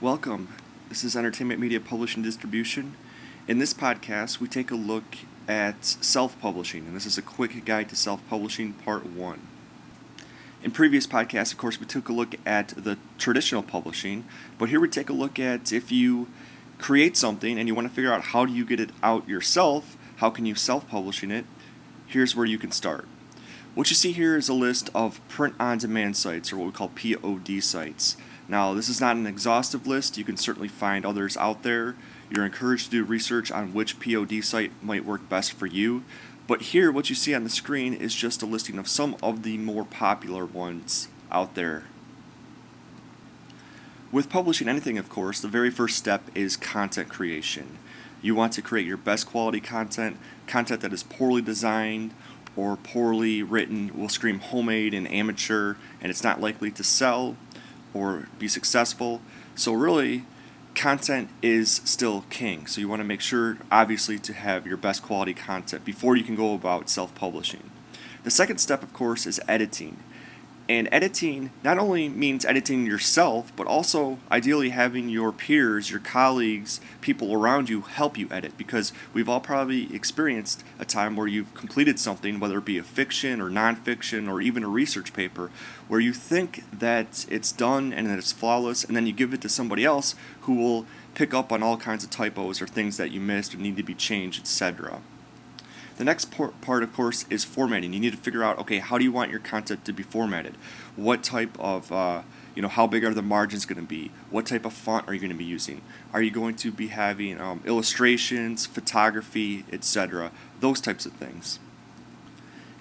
Welcome. This is Entertainment Media Publishing Distribution. In this podcast, we take a look at self-publishing, and this is a quick guide to self-publishing, part 1. In previous podcasts, of course, we took a look at the traditional publishing, but here we take a look at if you create something and you want to figure out how do you get it out yourself, how can you self-publishing it, here's where you can start. What you see here is a list of print-on-demand sites, or what we call POD sites. Now, this is not an exhaustive list. You can certainly find others out there. You're encouraged to do research on which POD site might work best for you. But here, what you see on the screen is just a listing of some of the more popular ones out there. With publishing anything, of course, the very first step is content creation. You want to create your best quality content that is poorly designed or poorly written will scream homemade and amateur, and it's not likely to sell or be successful. So really, content is still king. So you want to make sure, obviously, to have your best quality content before you can go about self-publishing. The second step, of course, is editing. And editing not only means editing yourself, but also ideally having your peers, your colleagues, people around you help you edit, because we've all probably experienced a time where you've completed something, whether it be a fiction or nonfiction or even a research paper, where you think that it's done and that it's flawless, and then you give it to somebody else who will pick up on all kinds of typos or things that you missed or need to be changed, etc. The next part, of course, is formatting. You need to figure out, okay, how do you want your content to be formatted? What type of, how big are the margins going to be? What type of font are you going to be using? Are you going to be having illustrations, photography, etc.? Those types of things.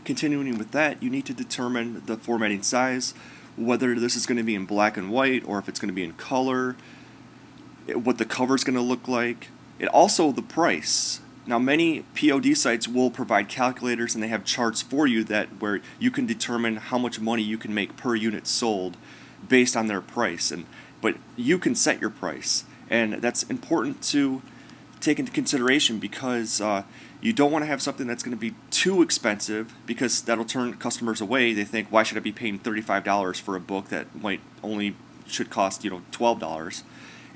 Continuing with that, you need to determine the formatting size, whether this is going to be in black and white or if it's going to be in color, what the cover is going to look like, and also the price. Now, many POD sites will provide calculators, and they have charts for you where you can determine how much money you can make per unit sold based on their price. But you can set your price, and that's important to take into consideration, because you don't want to have something that's going to be too expensive, because that'll turn customers away. They think, why should I be paying $35 for a book that might only should cost $12?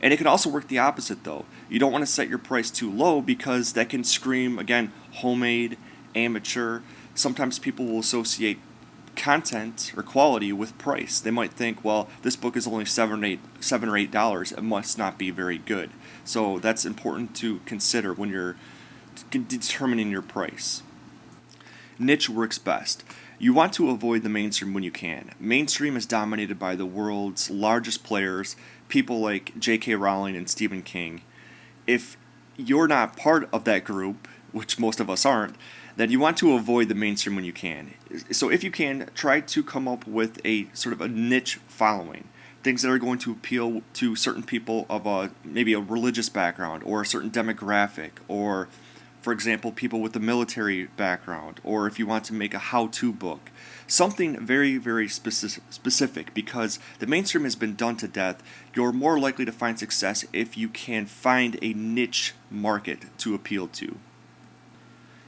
And it can also work the opposite, though. You don't want to set your price too low, because that can scream, again, homemade, amateur. Sometimes people will associate content or quality with price. They might think, well, this book is only $7 or $8. It must not be very good. So that's important to consider when you're determining your price. Niche works best. You want to avoid the mainstream when you can. Mainstream is dominated by the world's largest players, people like J.K. Rowling and Stephen King. If you're not part of that group, which most of us aren't, then you want to avoid the mainstream when you can. So if you can, try to come up with a sort of a niche following. Things that are going to appeal to certain people of maybe a religious background or a certain demographic, or for example, people with a military background, or if you want to make a how-to book. Something very, very specific, because the mainstream has been done to death. You're more likely to find success if you can find a niche market to appeal to.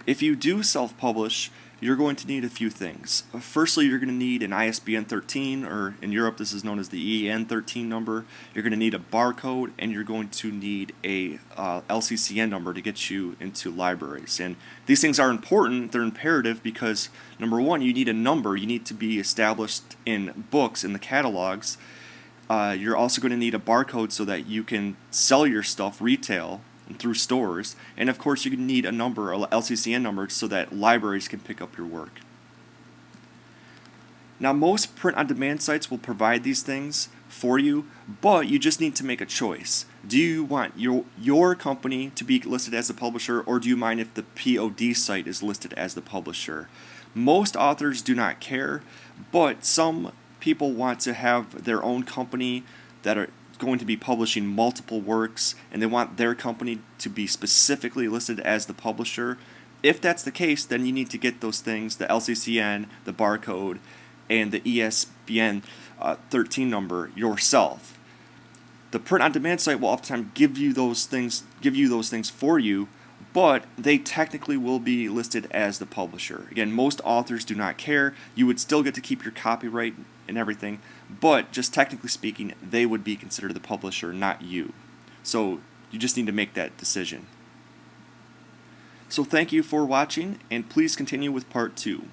If you do self-publish, you're going to need a few things. Firstly, you're going to need an ISBN 13, or in Europe this is known as the EN 13 number. You're going to need a barcode, and you're going to need a LCCN number to get you into libraries. And these things are important, they're imperative, because number one, you need a number. You need to be established in books, in the catalogs. You're also going to need a barcode so that you can sell your stuff retail through stores, and of course you need a number, a LCCN number, so that libraries can pick up your work. Now, most print-on-demand sites will provide these things for you, but you just need to make a choice. Do you want your company to be listed as the publisher, or do you mind if the POD site is listed as the publisher? Most authors do not care, but some people want to have their own company that are going to be publishing multiple works, and they want their company to be specifically listed as the publisher. If that's the case, then you need to get those things, the LCCN, the barcode, and the ISBN 13 number yourself. The print-on-demand site will oftentimes give you those things for you, but they technically will be listed as the publisher. Again, most authors do not care. You would still get to keep your copyright and everything, but just technically speaking, they would be considered the publisher, not you. So you just need to make that decision. So thank you for watching, and please continue with part 2.